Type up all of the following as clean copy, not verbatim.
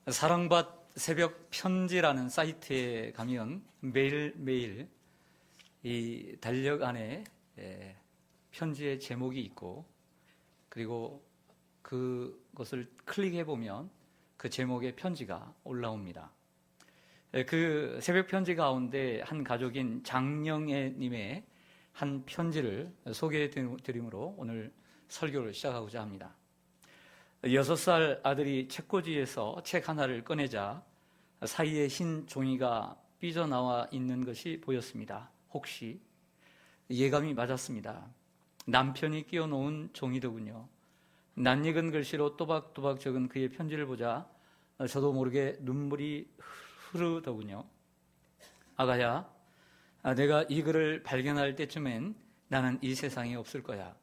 사랑받 새벽 편지라는 사이트에 가면 매일매일 이 달력 안에 편지의 제목이 있고, 그리고 그것을 클릭해 보면 그 제목의 편지가 올라옵니다. 그 새벽 편지 가운데 한 가족인 장영애 님의 한 편지를 소개해 드림으로 오늘 설교를 시작하고자 합니다. 6살 아들이 책꽂이에서 책 하나를 꺼내자 사이에 흰 종이가 삐져나와 있는 것이 보였습니다. 혹시 예감이 맞았습니다. 남편이 끼워놓은 종이더군요. 낯익은 글씨로 또박또박 적은 그의 편지를 보자 저도 모르게 눈물이 흐르더군요. 아가야, 내가 이 글을 발견할 때쯤엔 나는 이 세상에 없을 거야.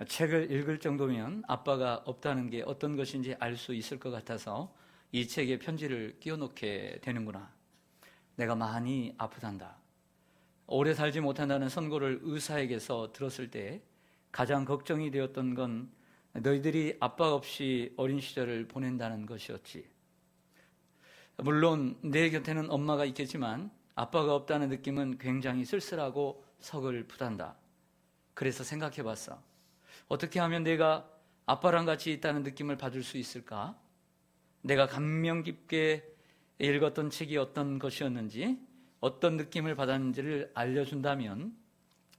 책을 읽을 정도면 아빠가 없다는 게 어떤 것인지 알 수 있을 것 같아서 이 책에 편지를 끼워놓게 되는구나. 내가 많이 아프단다. 오래 살지 못한다는 선고를 의사에게서 들었을 때 가장 걱정이 되었던 건 너희들이 아빠 없이 어린 시절을 보낸다는 것이었지. 물론 내 곁에는 엄마가 있겠지만 아빠가 없다는 느낌은 굉장히 쓸쓸하고 서글프단다. 그래서 생각해봤어. 어떻게 하면 내가 아빠랑 같이 있다는 느낌을 받을 수 있을까? 내가 감명 깊게 읽었던 책이 어떤 것이었는지, 어떤 느낌을 받았는지를 알려준다면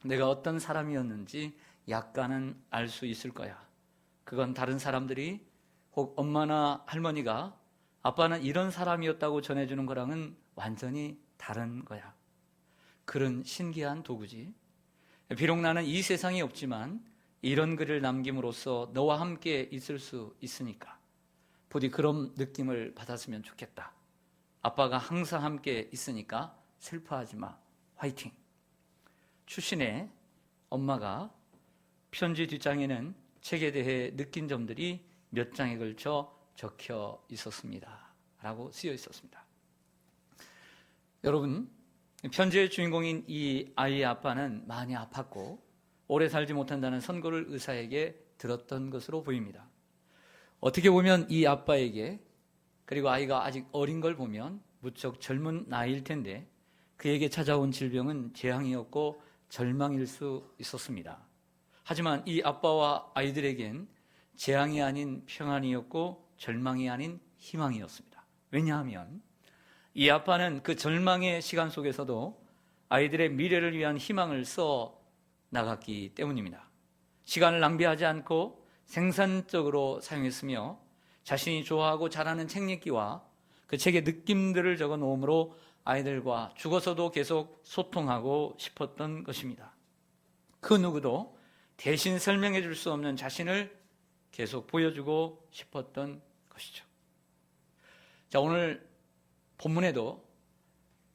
내가 어떤 사람이었는지 약간은 알 수 있을 거야. 그건 다른 사람들이 혹 엄마나 할머니가 아빠는 이런 사람이었다고 전해주는 거랑은 완전히 다른 거야. 그런 신기한 도구지. 비록 나는 이 세상에 없지만 이런 글을 남김으로써 너와 함께 있을 수 있으니까 부디 그런 느낌을 받았으면 좋겠다. 아빠가 항상 함께 있으니까 슬퍼하지 마. 화이팅. 추신의 엄마가 편지 뒷장에는 책에 대해 느낀 점들이 몇 장에 걸쳐 적혀 있었습니다. 라고 쓰여 있었습니다. 여러분, 편지의 주인공인 이 아이의 아빠는 많이 아팠고 오래 살지 못한다는 선고를 의사에게 들었던 것으로 보입니다. 어떻게 보면 이 아빠에게, 그리고 아이가 아직 어린 걸 보면 무척 젊은 나이일 텐데 그에게 찾아온 질병은 재앙이었고 절망일 수 있었습니다. 하지만 이 아빠와 아이들에겐 재앙이 아닌 평안이었고 절망이 아닌 희망이었습니다. 왜냐하면 이 아빠는 그 절망의 시간 속에서도 아이들의 미래를 위한 희망을 써 나갔기 때문입니다. 시간을 낭비하지 않고 생산적으로 사용했으며 자신이 좋아하고 잘하는 책 읽기와 그 책의 느낌들을 적어 놓음으로 아이들과 죽어서도 계속 소통하고 싶었던 것입니다. 그 누구도 대신 설명해 줄 수 없는 자신을 계속 보여주고 싶었던 것이죠. 자, 오늘 본문에도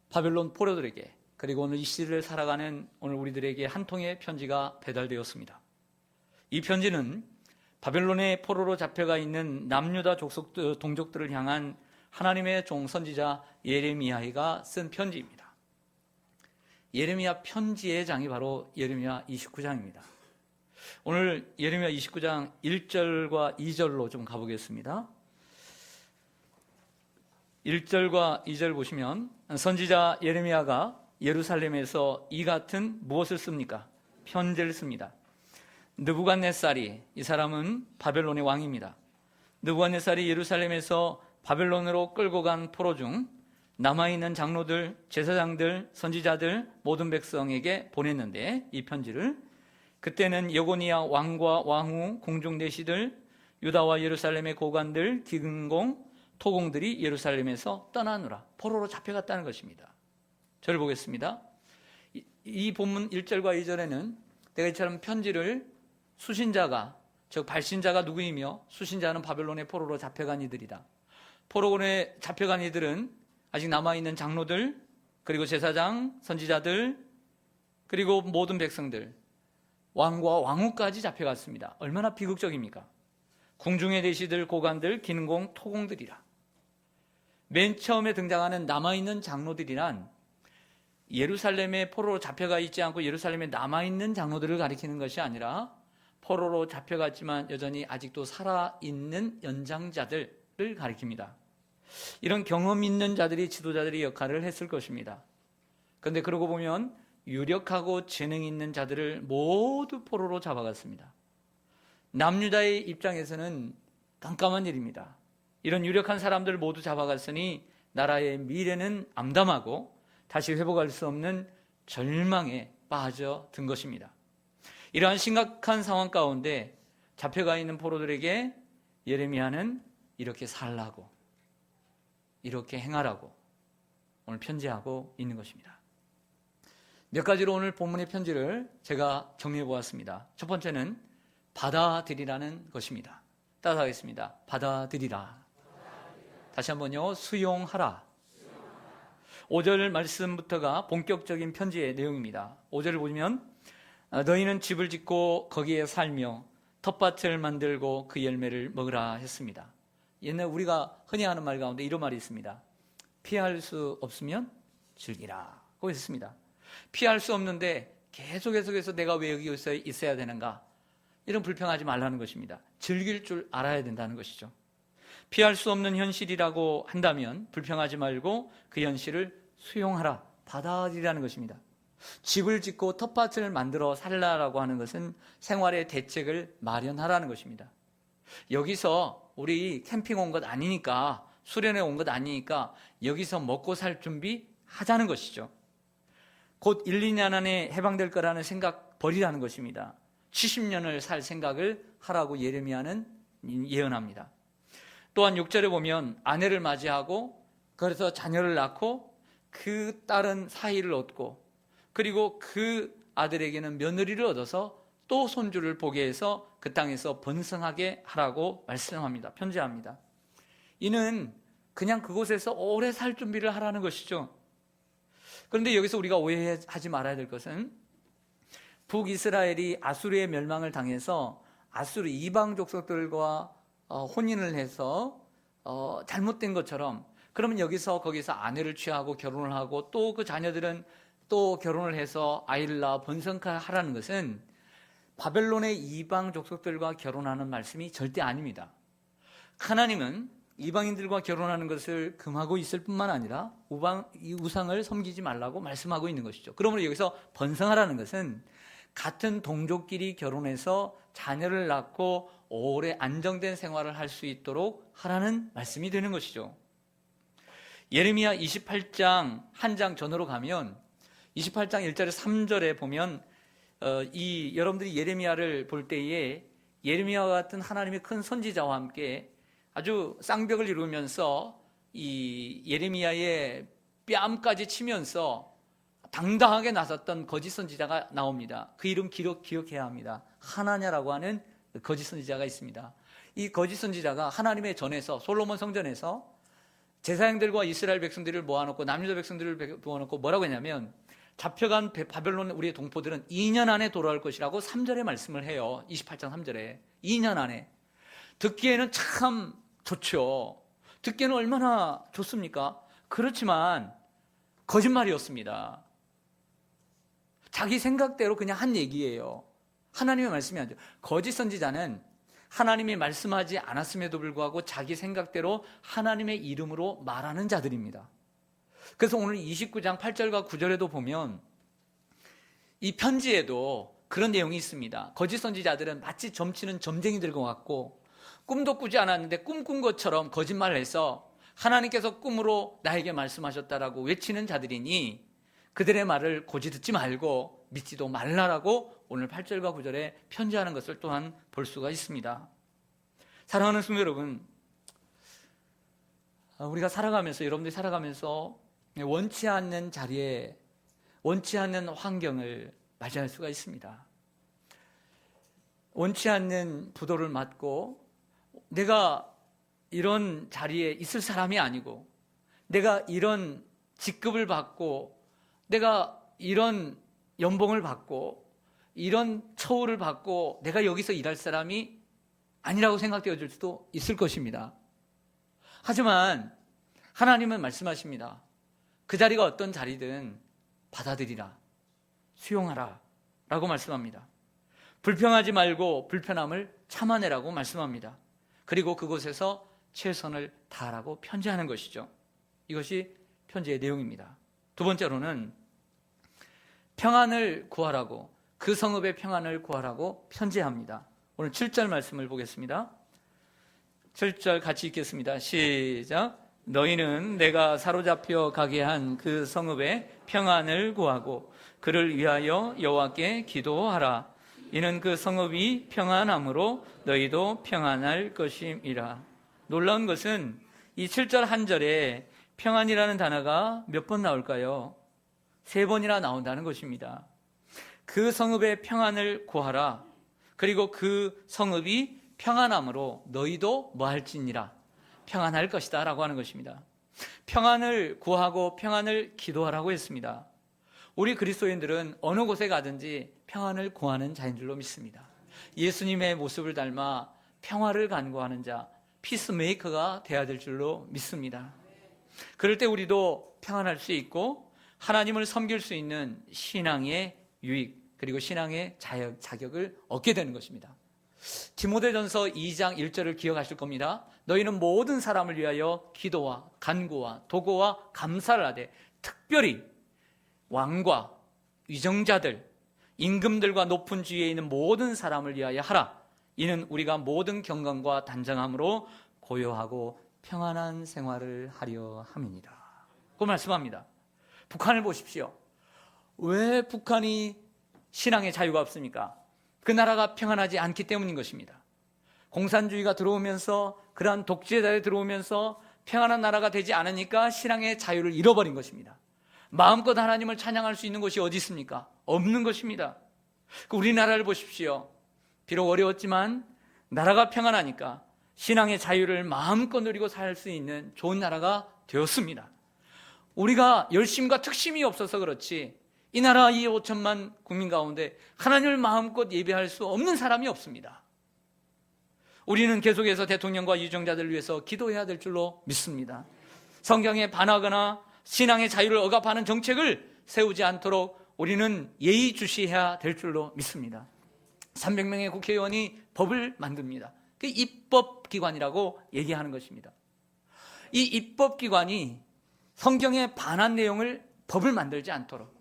바벨론 포로들에게, 그리고 오늘 이 시대를 살아가는 오늘 우리들에게 한 통의 편지가 배달되었습니다. 이 편지는 바벨론의 포로로 잡혀가 있는 남유다 동족들을 향한 하나님의 종 선지자 예레미야가 쓴 편지입니다. 예레미야 편지의 장이 바로 예레미야 29장입니다. 오늘 예레미야 29장 1절과 2절로 좀 가보겠습니다. 1절과 2절 보시면 선지자 예레미야가 예루살렘에서 이 같은 무엇을 씁니까? 편지를 씁니다. 느부갓네살이, 이 사람은 바벨론의 왕입니다. 느부갓네살이 예루살렘에서 바벨론으로 끌고 간 포로 중 남아있는 장로들, 제사장들, 선지자들, 모든 백성에게 보냈는데, 이 편지를 그때는 여고니아 왕과 왕후, 공중대시들, 유다와 예루살렘의 고관들, 기근공, 토공들이 예루살렘에서 떠나느라 포로로 잡혀갔다는 것입니다. 저를 보겠습니다. 이 본문 1절과 2절에는 내가 이처럼 편지를 수신자가, 즉 발신자가 누구이며 수신자는 바벨론의 포로로 잡혀간 이들이다. 포로군에 잡혀간 이들은 아직 남아있는 장로들, 그리고 제사장, 선지자들, 그리고 모든 백성들, 왕과 왕후까지 잡혀갔습니다. 얼마나 비극적입니까? 궁중의 대시들, 고관들, 기능공, 토공들이라. 맨 처음에 등장하는 남아있는 장로들이란 예루살렘에 포로로 잡혀가 있지 않고 예루살렘에 남아있는 장로들을 가리키는 것이 아니라 포로로 잡혀갔지만 여전히 아직도 살아있는 연장자들을 가리킵니다. 이런 경험 있는 자들이 지도자들의 역할을 했을 것입니다. 그런데 그러고 보면 유력하고 재능 있는 자들을 모두 포로로 잡아갔습니다. 남유다의 입장에서는 깜깜한 일입니다. 이런 유력한 사람들 모두 잡아갔으니 나라의 미래는 암담하고 다시 회복할 수 없는 절망에 빠져든 것입니다. 이러한 심각한 상황 가운데 잡혀가 있는 포로들에게 예레미야는 이렇게 살라고, 이렇게 행하라고 오늘 편지하고 있는 것입니다. 몇 가지로 오늘 본문의 편지를 제가 정리해 보았습니다. 첫 번째는 받아들이라는 것입니다. 따라하겠습니다. 받아들이라. 다시 한번요. 수용하라. 5절 말씀부터가 본격적인 편지의 내용입니다. 5절을 보면 너희는 집을 짓고 거기에 살며 텃밭을 만들고 그 열매를 먹으라 했습니다. 옛날 우리가 흔히 하는 말 가운데 이런 말이 있습니다. 피할 수 없으면 즐기라고 했습니다. 피할 수 없는데 계속해서 내가 왜 여기 있어야 되는가, 이런 불평하지 말라는 것입니다. 즐길 줄 알아야 된다는 것이죠. 피할 수 없는 현실이라고 한다면 불평하지 말고 그 현실을 수용하라, 받아들이라는 것입니다. 집을 짓고 텃밭을 만들어 살라라고 하는 것은 생활의 대책을 마련하라는 것입니다. 여기서 우리 캠핑 온 것 아니니까, 수련회 온 것 아니니까 여기서 먹고 살 준비 하자는 것이죠. 곧 1, 2년 안에 해방될 거라는 생각 버리라는 것입니다. 70년을 살 생각을 하라고 예레미야는 예언합니다. 또한 6절에 보면 아내를 맞이하고 그래서 자녀를 낳고 그 딸은 사위를 얻고 그리고 그 아들에게는 며느리를 얻어서 또 손주를 보게 해서 그 땅에서 번성하게 하라고 말씀합니다. 편지합니다. 이는 그냥 그곳에서 오래 살 준비를 하라는 것이죠. 그런데 여기서 우리가 오해하지 말아야 될 것은 북이스라엘이 아수르의 멸망을 당해서 아수르 이방 족속들과 혼인을 해서 잘못된 것처럼, 그러면 여기서 거기서 아내를 취하고 결혼을 하고 또 그 자녀들은 또 결혼을 해서 아이를 낳아 번성하라는 것은 바벨론의 이방 족속들과 결혼하는 말씀이 절대 아닙니다. 하나님은 이방인들과 결혼하는 것을 금하고 있을 뿐만 아니라 우상을 섬기지 말라고 말씀하고 있는 것이죠. 그러므로 여기서 번성하라는 것은 같은 동족끼리 결혼해서 자녀를 낳고 오래 안정된 생활을 할 수 있도록 하라는 말씀이 되는 것이죠. 예레미야 28장 한 장 전으로 가면 28장 1절에 3절에 보면 여러분들이 예레미야를 볼 때에 예레미야와 같은 하나님의 큰 선지자와 함께 아주 쌍벽을 이루면서 이 예레미야의 뺨까지 치면서 당당하게 나섰던 거짓 선지자가 나옵니다. 그 이름 기억해야 합니다. 하나냐라고 하는 거짓 선지자가 있습니다. 이 거짓 선지자가 하나님의 전에서, 솔로몬 성전에서 제사장들과 이스라엘 백성들을 모아놓고 남유다 백성들을 모아놓고 뭐라고 했냐면 잡혀간 바벨론 우리의 동포들은 2년 안에 돌아올 것이라고 3절에 말씀을 해요. 28장 3절에 2년 안에. 듣기에는 참 좋죠. 듣기에는 얼마나 좋습니까? 그렇지만 거짓말이었습니다. 자기 생각대로 그냥 한 얘기예요. 하나님의 말씀이 아니죠. 거짓 선지자는 하나님이 말씀하지 않았음에도 불구하고 자기 생각대로 하나님의 이름으로 말하는 자들입니다. 그래서 오늘 29장 8절과 9절에도 보면 이 편지에도 그런 내용이 있습니다. 거짓 선지자들은 마치 점치는 점쟁이들과 같고 꿈도 꾸지 않았는데 꿈꾼 것처럼 거짓말을 해서 하나님께서 꿈으로 나에게 말씀하셨다라고 외치는 자들이니 그들의 말을 고지 듣지 말고 믿지도 말라라고 오늘 8절과 9절에 편지하는 것을 또한 볼 수가 있습니다. 사랑하는 성도 여러분, 우리가 살아가면서, 여러분들이 살아가면서 원치 않는 자리에, 원치 않는 환경을 맞이할 수가 있습니다. 원치 않는 부도를 맞고 내가 이런 자리에 있을 사람이 아니고, 내가 이런 직급을 받고, 내가 이런 연봉을 받고, 이런 처우를 받고 내가 여기서 일할 사람이 아니라고 생각되어질 수도 있을 것입니다. 하지만 하나님은 말씀하십니다. 그 자리가 어떤 자리든 받아들이라, 수용하라 라고 말씀합니다. 불평하지 말고 불편함을 참아내라고 말씀합니다. 그리고 그곳에서 최선을 다하라고 편지하는 것이죠. 이것이 편지의 내용입니다. 두 번째로는 평안을 구하라고, 그 성읍의 평안을 구하라고 편지합니다. 오늘 7절 말씀을 보겠습니다. 7절 같이 읽겠습니다. 시작. 너희는 내가 사로잡혀 가게 한 그 성읍의 평안을 구하고 그를 위하여 여호와께 기도하라. 이는 그 성읍이 평안함으로 너희도 평안할 것임이라. 놀라운 것은 이 7절 한 절에 평안이라는 단어가 몇 번 나올까요? 3번이나 나온다는 것입니다. 그 성읍의 평안을 구하라. 그리고 그 성읍이 평안함으로 너희도 뭐 할지니라. 평안할 것이다 라고 하는 것입니다. 평안을 구하고 평안을 기도하라고 했습니다. 우리 그리스도인들은 어느 곳에 가든지 평안을 구하는 자인 줄로 믿습니다. 예수님의 모습을 닮아 평화를 간구하는 자, 피스메이커가 되어야 될 줄로 믿습니다. 그럴 때 우리도 평안할 수 있고 하나님을 섬길 수 있는 신앙의 유익, 그리고 신앙의 자격을 얻게 되는 것입니다. 디모데전서 2장 1절을 기억하실 겁니다. 너희는 모든 사람을 위하여 기도와 간구와 도고와 감사를 하되 특별히 왕과 위정자들, 임금들과 높은 지위에 있는 모든 사람을 위하여 하라. 이는 우리가 모든 경건과 단정함으로 고요하고 평안한 생활을 하려 함이니라. 그 말씀합니다. 북한을 보십시오. 왜 북한이 신앙의 자유가 없습니까? 그 나라가 평안하지 않기 때문인 것입니다. 공산주의가 들어오면서, 그러한 독재자에 들어오면서 평안한 나라가 되지 않으니까 신앙의 자유를 잃어버린 것입니다. 마음껏 하나님을 찬양할 수 있는 곳이 어디 있습니까? 없는 것입니다. 우리나라를 보십시오. 비록 어려웠지만 나라가 평안하니까 신앙의 자유를 마음껏 누리고 살 수 있는 좋은 나라가 되었습니다. 우리가 열심과 특심이 없어서 그렇지 이 나라 2억 5천만 국민 가운데 하나님을 마음껏 예배할 수 없는 사람이 없습니다. 우리는 계속해서 대통령과 유정자들을 위해서 기도해야 될 줄로 믿습니다. 성경에 반하거나 신앙의 자유를 억압하는 정책을 세우지 않도록 우리는 예의주시해야 될 줄로 믿습니다. 300명의 국회의원이 법을 만듭니다. 그 입법기관이라고 얘기하는 것입니다. 이 입법기관이 성경에 반한 내용을 법을 만들지 않도록,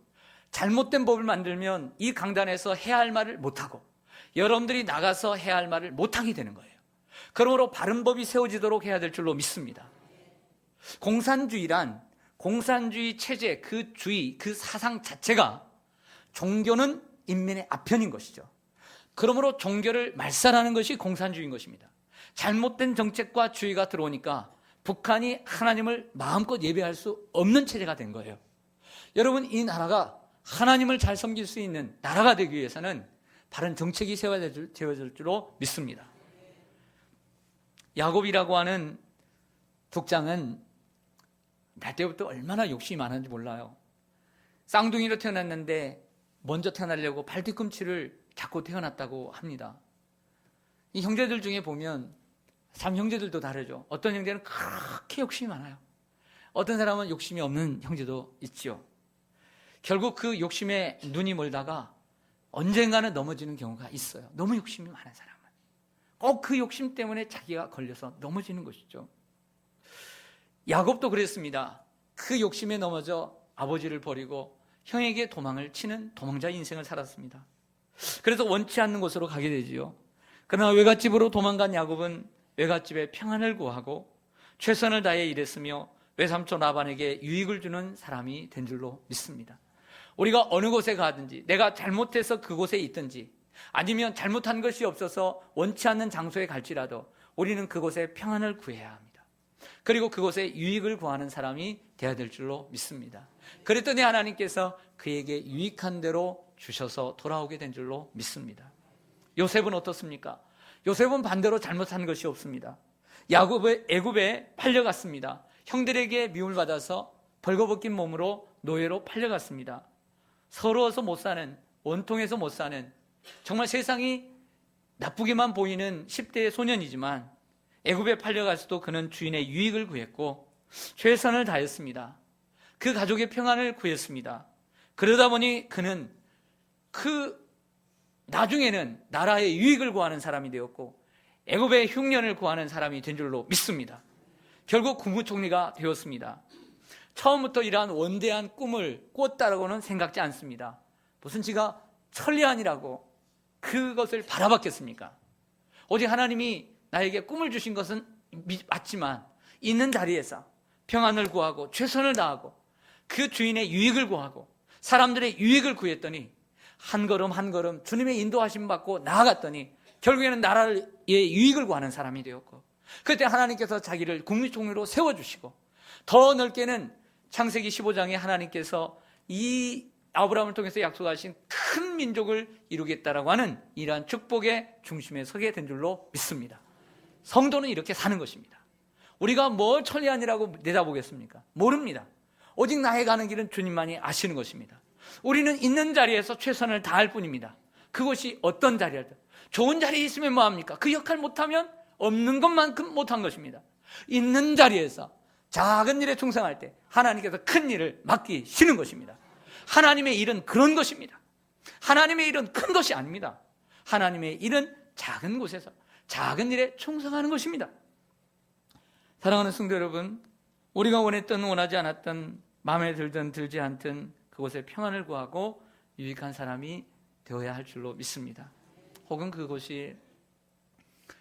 잘못된 법을 만들면 이 강단에서 해야 할 말을 못하고 여러분들이 나가서 해야 할 말을 못하게 되는 거예요. 그러므로 바른 법이 세워지도록 해야 될 줄로 믿습니다. 공산주의 체제, 그 주의, 그 사상 자체가 종교는 인민의 아편인 것이죠. 그러므로 종교를 말살하는 것이 공산주의인 것입니다. 잘못된 정책과 주의가 들어오니까 북한이 하나님을 마음껏 예배할 수 없는 체제가 된 거예요. 여러분, 이 나라가 하나님을 잘 섬길 수 있는 나라가 되기 위해서는 바른 정책이 세워질 줄로 믿습니다. 야곱이라고 하는族장은 날 때부터 얼마나 욕심이 많은지 몰라요. 쌍둥이로 태어났는데 먼저 태어나려고 발뒤꿈치를 잡고 태어났다고 합니다. 이 형제들 중에 보면 참 형제들도 다르죠. 어떤 형제는 그렇게 욕심이 많아요. 어떤 사람은 욕심이 없는 형제도 있지요. 결국 그 욕심에 눈이 멀다가 언젠가는 넘어지는 경우가 있어요. 너무 욕심이 많은 사람은 꼭 그 욕심 때문에 자기가 걸려서 넘어지는 것이죠. 야곱도 그랬습니다. 그 욕심에 넘어져 아버지를 버리고 형에게 도망을 치는 도망자의 인생을 살았습니다. 그래서 원치 않는 곳으로 가게 되지요. 그러나 외갓집으로 도망간 야곱은 외갓집에 평안을 구하고 최선을 다해 일했으며 외삼촌 라반에게 유익을 주는 사람이 된 줄로 믿습니다. 우리가 어느 곳에 가든지, 내가 잘못해서 그곳에 있든지, 아니면 잘못한 것이 없어서 원치 않는 장소에 갈지라도 우리는 그곳에 평안을 구해야 합니다. 그리고 그곳에 유익을 구하는 사람이 되어야 될 줄로 믿습니다. 그랬더니 하나님께서 그에게 유익한 대로 주셔서 돌아오게 된 줄로 믿습니다. 요셉은 어떻습니까? 요셉은 반대로 잘못한 것이 없습니다. 애굽에 팔려갔습니다. 형들에게 미움을 받아서 벌거벗긴 몸으로 노예로 팔려갔습니다. 서러워서 못 사는, 원통해서 못 사는, 정말 세상이 나쁘게만 보이는 10대의 소년이지만 애굽에 팔려가서도 그는 주인의 유익을 구했고 최선을 다했습니다. 그 가족의 평안을 구했습니다. 그러다 보니 그는 나중에는 나라의 유익을 구하는 사람이 되었고 애굽의 흉년을 구하는 사람이 된 줄로 믿습니다. 결국 국무총리가 되었습니다. 처음부터 이러한 원대한 꿈을 꿨다라고는 생각지 않습니다. 무슨 지가 천리안이라고 그것을 바라봤겠습니까? 오직 하나님이 나에게 꿈을 주신 것은 맞지만 있는 자리에서 평안을 구하고 최선을 다하고 그 주인의 유익을 구하고 사람들의 유익을 구했더니 한 걸음 한 걸음 주님의 인도하심 받고 나아갔더니 결국에는 나라의 유익을 구하는 사람이 되었고, 그때 하나님께서 자기를 국무총리로 세워주시고, 더 넓게는 창세기 15장에 하나님께서 이 아브라함을 통해서 약속하신 큰 민족을 이루겠다라고 하는 이러한 축복의 중심에 서게 된 줄로 믿습니다. 성도는 이렇게 사는 것입니다. 우리가 뭘 천리안이라고 내다보겠습니까? 모릅니다. 오직 나의 가는 길은 주님만이 아시는 것입니다. 우리는 있는 자리에서 최선을 다할 뿐입니다. 그것이 어떤 자리라도 좋은 자리에 있으면 뭐합니까? 그 역할 못하면 없는 것만큼 못한 것입니다. 있는 자리에서 작은 일에 충성할 때 하나님께서 큰 일을 맡기시는 것입니다. 하나님의 일은 그런 것입니다. 하나님의 일은 큰 것이 아닙니다. 하나님의 일은 작은 곳에서 작은 일에 충성하는 것입니다. 사랑하는 성도 여러분, 우리가 원했든 원하지 않았든 마음에 들든 들지 않든 그곳에 평안을 구하고 유익한 사람이 되어야 할 줄로 믿습니다. 혹은 그곳이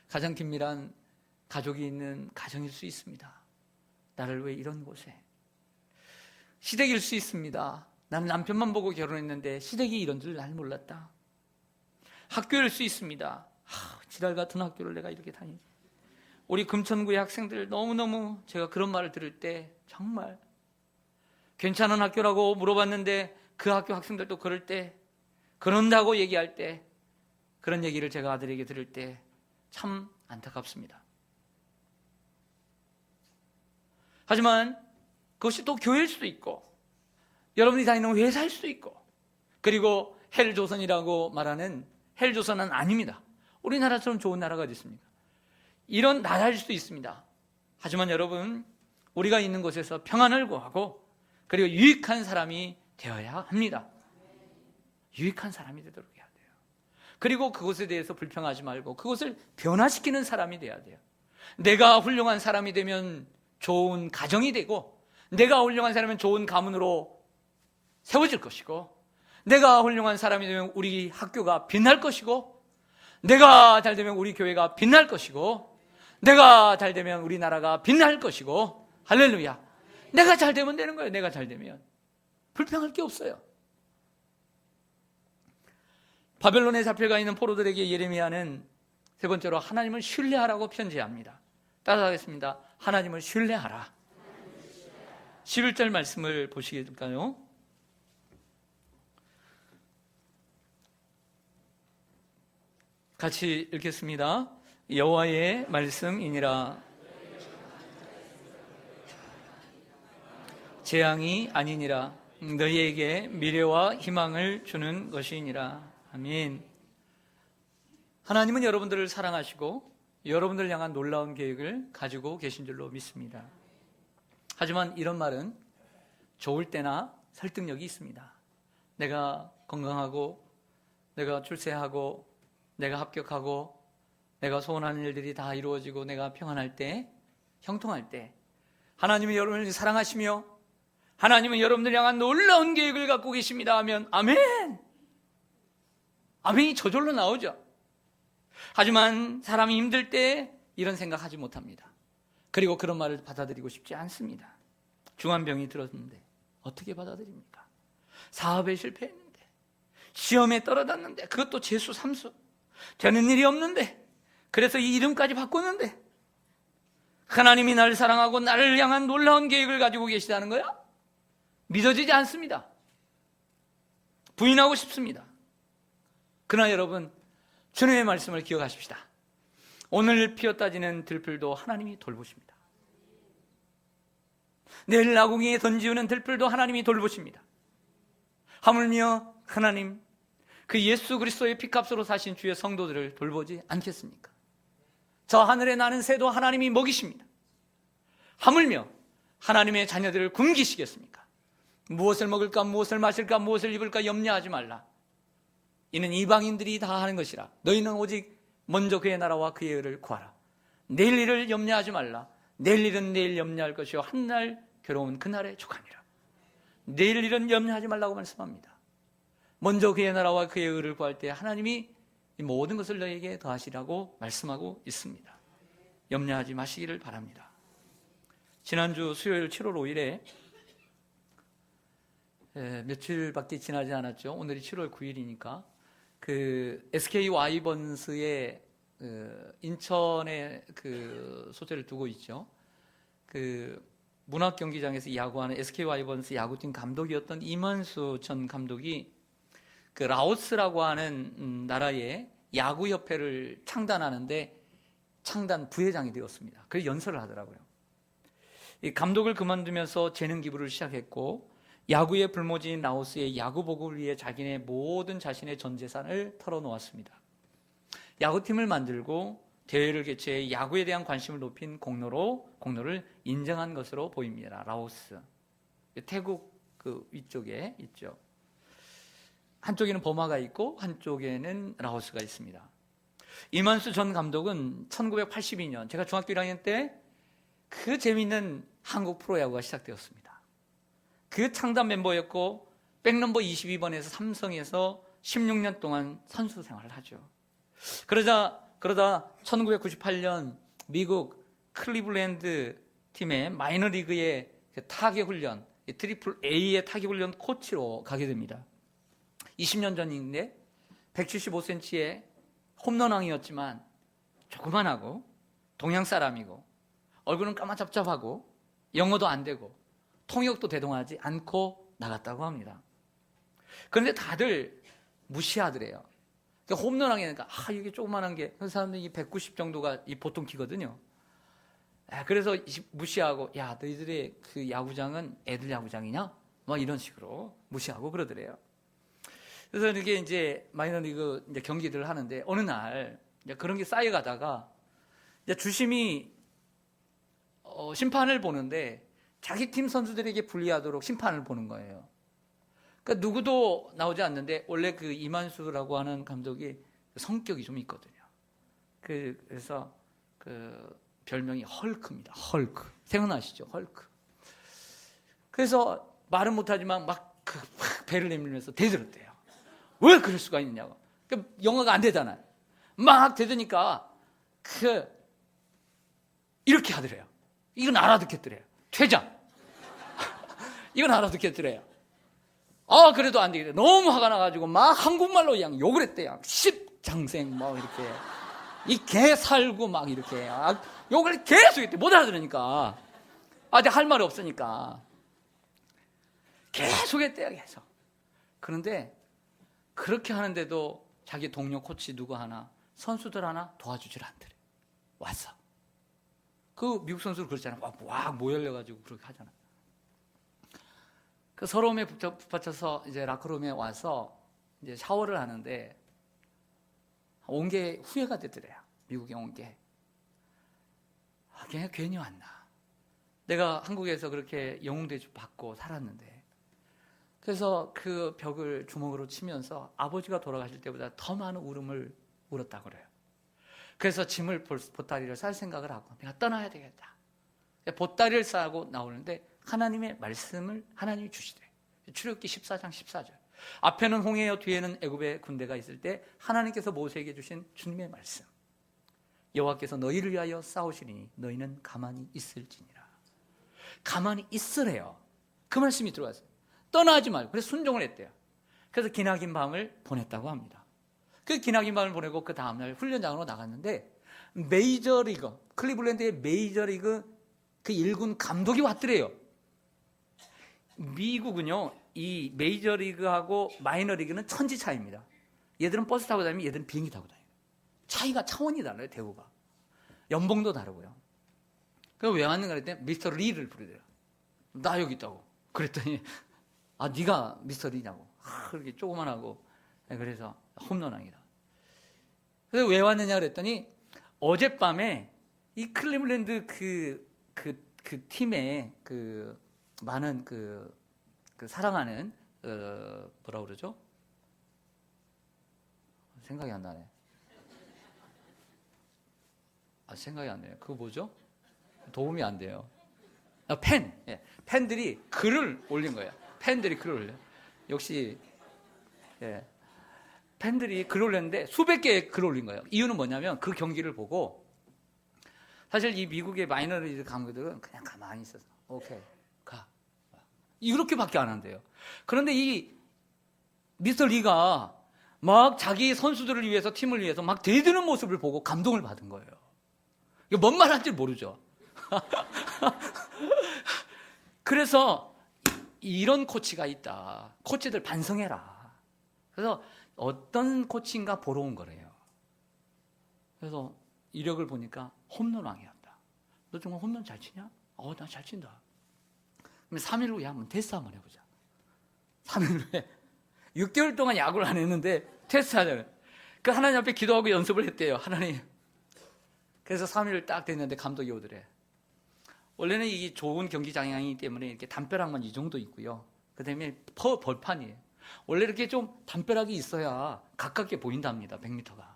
가장 긴밀한 가족이 있는 가정일 수 있습니다. 나를 왜 이런 곳에, 시댁일 수 있습니다. 나는 남편만 보고 결혼했는데 시댁이 이런 줄 날 몰랐다. 학교일 수 있습니다. 지랄 같은 학교를 내가 이렇게 다니지. 우리 금천구의 학생들 너무너무 제가 그런 말을 들을 때 정말 괜찮은 학교라고 물어봤는데 그 학교 학생들도 그럴 때, 그런다고 얘기할 때, 그런 얘기를 제가 아들에게 들을 때 참 안타깝습니다. 하지만 그것이 또 교회일 수도 있고 여러분이 다니는 회사일 수도 있고, 그리고 헬조선이라고 말하는 헬조선은 아닙니다. 우리나라처럼 좋은 나라가 어디 있습니까? 이런 나라일 수도 있습니다. 하지만 여러분, 우리가 있는 곳에서 평안을 구하고 그리고 유익한 사람이 되어야 합니다. 유익한 사람이 되도록 해야 돼요. 그리고 그것에 대해서 불평하지 말고 그것을 변화시키는 사람이 돼야 돼요. 내가 훌륭한 사람이 되면 좋은 가정이 되고, 내가 훌륭한 사람이면 좋은 가문으로 세워질 것이고, 내가 훌륭한 사람이 되면 우리 학교가 빛날 것이고, 내가 잘 되면 우리 교회가 빛날 것이고, 내가 잘 되면 우리나라가 빛날 것이고, 할렐루야. 내가 잘 되면 되는 거예요. 내가 잘 되면 불평할 게 없어요. 바벨론에 잡혀가 있는 포로들에게 예레미야는 세 번째로 하나님을 신뢰하라고 편지합니다. 따라하겠습니다. 하나님을 신뢰하라. 11절 말씀을 보시겠을까요? 같이 읽겠습니다. 여호와의 말씀이니라. 재앙이 아니니라. 너희에게 미래와 희망을 주는 것이니라. 아멘. 하나님은 여러분들을 사랑하시고 여러분들을 향한 놀라운 계획을 가지고 계신 줄로 믿습니다. 하지만 이런 말은 좋을 때나 설득력이 있습니다. 내가 건강하고, 내가 출세하고, 내가 합격하고, 내가 소원하는 일들이 다 이루어지고, 내가 평안할 때, 형통할 때, 하나님은 여러분을 사랑하시며 하나님은 여러분들을 향한 놀라운 계획을 갖고 계십니다 하면 아멘! 아멘이 저절로 나오죠. 하지만 사람이 힘들 때 이런 생각하지 못합니다. 그리고 그런 말을 받아들이고 싶지 않습니다. 중환병이 들었는데 어떻게 받아들입니까? 사업에 실패했는데, 시험에 떨어졌는데, 그것도 재수 3수 되는 일이 없는데, 그래서 이 이름까지 바꿨는데, 하나님이 나를 사랑하고 나를 향한 놀라운 계획을 가지고 계시다는 거야? 믿어지지 않습니다. 부인하고 싶습니다. 그러나 여러분, 주님의 말씀을 기억하십시다. 오늘 피었다 지는 들풀도 하나님이 돌보십니다. 내일 나궁이에 던지우는 들풀도 하나님이 돌보십니다. 하물며 하나님, 그 예수 그리스도의 피값으로 사신 주의 성도들을 돌보지 않겠습니까? 저 하늘에 나는 새도 하나님이 먹이십니다. 하물며 하나님의 자녀들을 굶기시겠습니까? 무엇을 먹을까, 무엇을 마실까, 무엇을 입을까 염려하지 말라. 이는 이방인들이 다 하는 것이라. 너희는 오직 먼저 그의 나라와 그의 의를 구하라. 내일 일을 염려하지 말라. 내일 일은 내일 염려할 것이요 한 날 괴로운 그날에 족하니라. 내일 일은 염려하지 말라고 말씀합니다. 먼저 그의 나라와 그의 의를 구할 때 하나님이 이 모든 것을 너에게 더하시라고 말씀하고 있습니다. 염려하지 마시기를 바랍니다. 지난주 수요일 7월 5일에 며칠밖에 지나지 않았죠. 오늘이 7월 9일이니까 그 SK 와이번스의 인천에 그 소재를 두고 있죠. 그 문학 경기장에서 야구하는 SK 와이번스 야구팀 감독이었던 이만수 전 감독이 그 라오스라고 하는 나라의 야구협회를 창단하는데 창단 부회장이 되었습니다. 그래서 연설을 하더라고요. 이 감독을 그만두면서 재능 기부를 시작했고 야구에 불모지인 라오스의 야구 보급을 위해 자기네 모든 자신의 전 재산을 털어놓았습니다. 야구팀을 만들고 대회를 개최해 야구에 대한 관심을 높인 공로를 인정한 것으로 보입니다. 라오스, 태국 그 위쪽에 있죠. 한쪽에는 버마가 있고 한쪽에는 라오스가 있습니다. 이만수 전 감독은 1982년 제가 중학교 1학년 때 그 재미있는 한국 프로야구가 시작되었습니다. 그 창단 멤버였고 백넘버 22번에서 삼성에서 16년 동안 선수 생활을 하죠. 그러다 1998년 미국 클리블랜드 팀의 마이너리그의 타격 훈련, 트리플 A의 타격 훈련 코치로 가게 됩니다. 20년 전인데 175cm의 홈런왕이었지만 조그만하고 동양 사람이고 얼굴은 까마잡잡하고 영어도 안 되고 통역도 대동하지 않고 나갔다고 합니다. 그런데 다들 무시하더래요. 그러니까 홈런왕이니까 이게 조그만한 게 그 사람들이 190 정도가 이 보통 키거든요. 그래서 무시하고 야 너희들의 그 야구장은 애들 야구장이냐? 뭐 이런 식으로 무시하고 그러더래요. 그래서 이게 이제 마이너리그 이제 경기들을 하는데 어느 날 이제 그런 게 쌓여가다가 이제 주심이 심판을 보는데 자기 팀 선수들에게 불리하도록 심판을 보는 거예요. 그러니까 누구도 나오지 않는데 원래 그 이만수라고 하는 감독이 성격이 좀 있거든요. 그래서 그 별명이 헐크입니다. 헐크. 생각나시죠? 헐크. 그래서 말은 못하지만 막 배를 내밀면서 대들었대요. 왜 그럴 수가 있느냐고. 그러니까 영어가 안 되잖아요. 막 대드니까 이렇게 하더래요. 이건 알아듣겠더래요. 퇴장. 이건 알아듣겠더래요. 그래도 안 되겠대. 너무 화가 나가지고 막 한국말로 그냥 욕을 했대요. 십장생 뭐 이렇게 이 개 살고 막 이렇게 욕을 계속 했대. 못 알아들으니까 이제 할 말이 없으니까 계속 했대요. 계속. 그런데 그렇게 하는데도 자기 동료 코치 누구 하나 선수들 하나 도와주질 않더래. 왔어. 그 미국 선수들 그렇잖아요. 막 모여가지고 그렇게 하잖아요. 그 서러움에 붙받쳐서 이제 라커룸에 와서 이제 샤워를 하는데 온 게 후회가 되더래요. 미국에 온 게. 그냥 괜히 왔나. 내가 한국에서 그렇게 영웅대접 받고 살았는데. 그래서 그 벽을 주먹으로 치면서 아버지가 돌아가실 때보다 더 많은 울음을 울었다고 그래요. 그래서 짐을 보따리를 쌀 생각을 하고 내가 떠나야 되겠다. 보따리를 싸고 나오는데 하나님의 말씀을 하나님이 주시대. 출애굽기 14장 14절. 앞에는 홍해요 뒤에는 애굽의 군대가 있을 때 하나님께서 모세에게 주신 주님의 말씀. 여호와께서 너희를 위하여 싸우시리니 너희는 가만히 있을지니라. 가만히 있으래요. 그 말씀이 들어갔어요. 떠나지 말고. 그래서 순종을 했대요. 그래서 기나긴 밤을 보냈다고 합니다. 그 기나긴 밤을 보내고 그 다음날 훈련장으로 나갔는데 메이저리그, 클리블랜드의 메이저리그 그 1군 감독이 왔더래요. 미국은요, 이 메이저리그하고 마이너리그는 천지 차이입니다. 얘들은 버스 타고 다니면 얘들은 비행기 타고 다녀요. 차원이 달라요, 대우가. 연봉도 다르고요. 그래서 왜 왔는가 그랬더니 미스터 리를 부르더래요. 나 여기 있다고. 그랬더니 네가 미스터 리냐고. 그렇게 조그만하고. 그래서 홈런왕이다. 그래서 왜 왔느냐 그랬더니 어젯밤에 이 클리블랜드 그 팀의 그 많은 그 사랑하는 뭐라 그러죠? 생각이 안 나네. 생각이 안 나요. 그거 뭐죠? 도움이 안 돼요. 팬. 예. 팬들이 글을 올린 거예요. 팬들이 글을 올려요. 역시 예. 팬들이 글을 올렸는데 수백 개의 글을 올린 거예요. 이유는 뭐냐면 그 경기를 보고 사실 이 미국의 마이너리그 감독들은 그냥 가만히 있어서 오케이 가 이렇게밖에 안 한대요. 그런데 이 미스터 리가 막 자기 선수들을 위해서 팀을 위해서 막 대드는 모습을 보고 감동을 받은 거예요. 이거 뭔 말인지 모르죠. 그래서 이런 코치가 있다. 코치들 반성해라. 그래서 어떤 코치인가 보러 온 거래요. 그래서 이력을 보니까 홈런왕이었다. 너 정말 홈런 잘 치냐? 나 잘 친다. 그럼 3일 후에 한번 테스트 한번 해보자. 3일 후에 6개월 동안 야구를 안 했는데 테스트 하자고요. 그 하나님 앞에 기도하고 연습을 했대요. 하나님. 그래서 3일을 딱 됐는데 감독이 오더래. 원래는 이 좋은 경기장이기 때문에 이렇게 담벼락만 이 정도 있고요. 그 다음에 벌판이에요. 원래 이렇게 좀 담벼락이 있어야 가깝게 보인답니다. 100m가.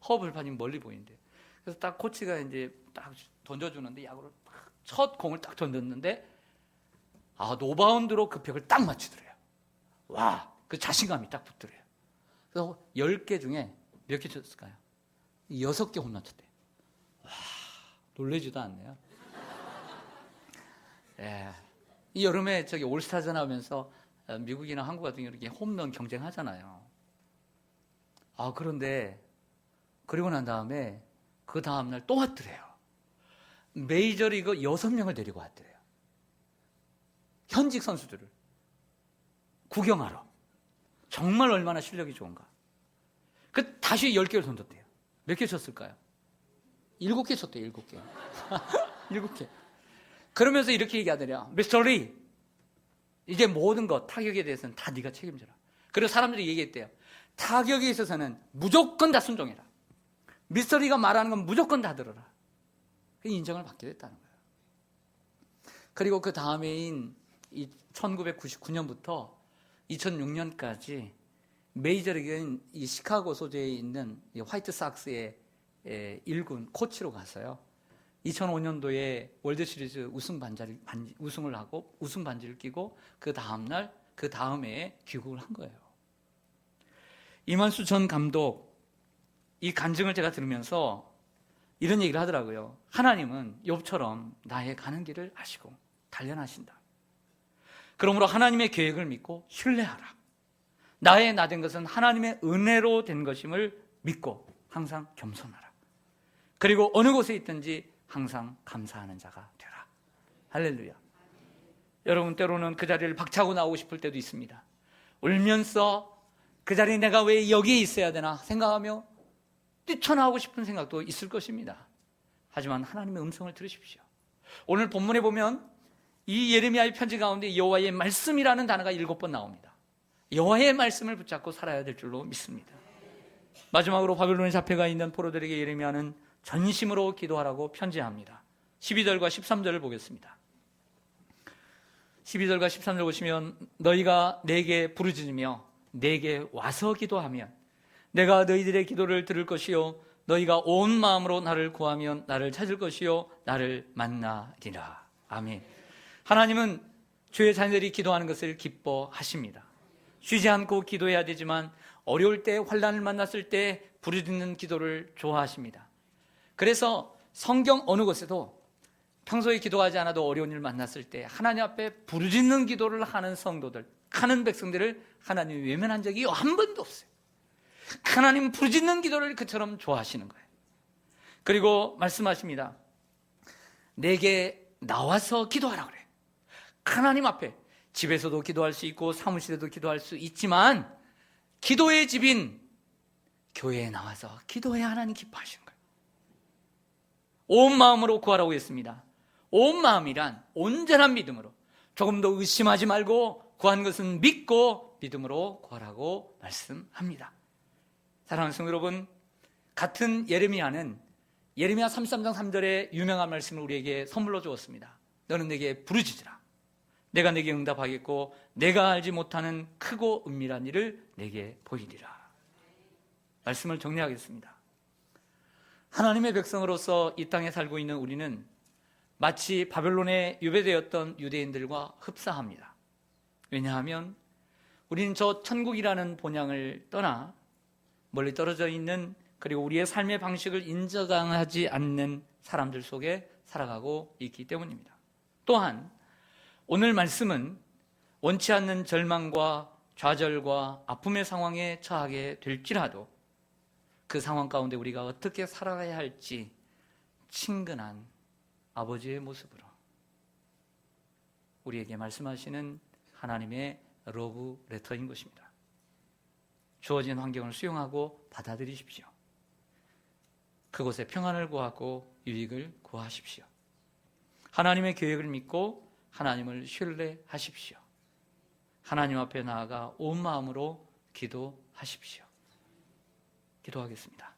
허벌판이 멀리 보이는데. 그래서 딱 코치가 이제 딱 던져주는데 야구를 첫 공을 딱 던졌는데 노바운드로 그 벽을 딱 맞추더래요. 와, 그 자신감이 딱 붙더래요. 그래서 10개 중에 몇 개 쳤을까요? 6개 홈런 쳤대요. 와, 놀라지도 않네요. 예. 이 여름에 올스타전 하면서 미국이나 한국 같은 경우는 이렇게 홈런 경쟁하잖아요. 그런데 그리고 난 다음에 그 다음날 또 왔더래요. 메이저리그 6명을 데리고 왔더래요. 현직 선수들을 구경하러. 정말 얼마나 실력이 좋은가. 다시 10개를 던졌대요. 몇 개 쳤을까요? 7개 쳤대요. 7개. 7개. 그러면서 이렇게 얘기하더래요. 미스터 리, 이제 모든 것 타격에 대해서는 다 네가 책임져라. 그리고 사람들이 얘기했대요. 타격에 있어서는 무조건 다 순종해라. 미스터 리가 말하는 건 무조건 다 들어라. 인정을 받게 됐다는 거예요. 그리고 그 다음해인 1999년부터 2006년까지 메이저리그인 이 시카고 소재에 있는 이 화이트삭스의 1군 코치로 갔어요. 2005년도에 월드시리즈 우승을 하고 우승 반지를 끼고 그 다음날 그 다음 해에 귀국을 한 거예요. 이만수 전 감독 이 간증을 제가 들으면서 이런 얘기를 하더라고요. 하나님은 욥처럼 나의 가는 길을 아시고 단련하신다. 그러므로 하나님의 계획을 믿고 신뢰하라. 나의 나 된 것은 하나님의 은혜로 된 것임을 믿고 항상 겸손하라. 그리고 어느 곳에 있든지 항상 감사하는 자가 되라. 할렐루야. 여러분, 때로는 그 자리를 박차고 나오고 싶을 때도 있습니다. 울면서 그 자리에 내가 왜 여기에 있어야 되나 생각하며 뛰쳐나오고 싶은 생각도 있을 것입니다. 하지만 하나님의 음성을 들으십시오. 오늘 본문에 보면 이 예레미야의 편지 가운데 여호와의 말씀이라는 단어가 7번 나옵니다. 여호와의 말씀을 붙잡고 살아야 될 줄로 믿습니다. 마지막으로 바벨론에 잡혀가 있는 포로들에게 예레미야는 전심으로 기도하라고 편지합니다. 12절과 13절을 보겠습니다. 12절과 13절 보시면 너희가 내게 부르짖으며 내게 와서 기도하면 내가 너희들의 기도를 들을 것이요 너희가 온 마음으로 나를 구하면 나를 찾을 것이요 나를 만나리라. 아멘. 하나님은 주의 자녀들이 기도하는 것을 기뻐하십니다. 쉬지 않고 기도해야 되지만 어려울 때 환난을 만났을 때 부르짖는 기도를 좋아하십니다. 그래서 성경 어느 곳에도 평소에 기도하지 않아도 어려운 일 만났을 때 하나님 앞에 부르짖는 기도를 하는 성도들, 하는 백성들을 하나님이 외면한 적이 한 번도 없어요. 하나님 부르짖는 기도를 그처럼 좋아하시는 거예요. 그리고 말씀하십니다. 내게 나와서 기도하라 그래요. 하나님 앞에 집에서도 기도할 수 있고 사무실에도 기도할 수 있지만 기도의 집인 교회에 나와서 기도해야 하나님 기뻐하시는 거예요. 온 마음으로 구하라고 했습니다. 온 마음이란 온전한 믿음으로 조금도 의심하지 말고 구한 것은 믿고 믿음으로 구하라고 말씀합니다. 사랑하는 성도 여러분, 같은 예레미야는 예레미야 33장 3절의 유명한 말씀을 우리에게 선물로 주었습니다. 너는 내게 부르짖으라. 내가 내게 응답하겠고 내가 알지 못하는 크고 은밀한 일을 내게 보이리라. 말씀을 정리하겠습니다. 하나님의 백성으로서 이 땅에 살고 있는 우리는 마치 바벨론에 유배되었던 유대인들과 흡사합니다. 왜냐하면 우리는 저 천국이라는 본향을 떠나 멀리 떨어져 있는, 그리고 우리의 삶의 방식을 인정하지 않는 사람들 속에 살아가고 있기 때문입니다. 또한 오늘 말씀은 원치 않는 절망과 좌절과 아픔의 상황에 처하게 될지라도 그 상황 가운데 우리가 어떻게 살아가야 할지 친근한 아버지의 모습으로 우리에게 말씀하시는 하나님의 러브 레터인 것입니다. 주어진 환경을 수용하고 받아들이십시오. 그곳에 평안을 구하고 유익을 구하십시오. 하나님의 계획을 믿고 하나님을 신뢰하십시오. 하나님 앞에 나아가 온 마음으로 기도하십시오. 기도하겠습니다.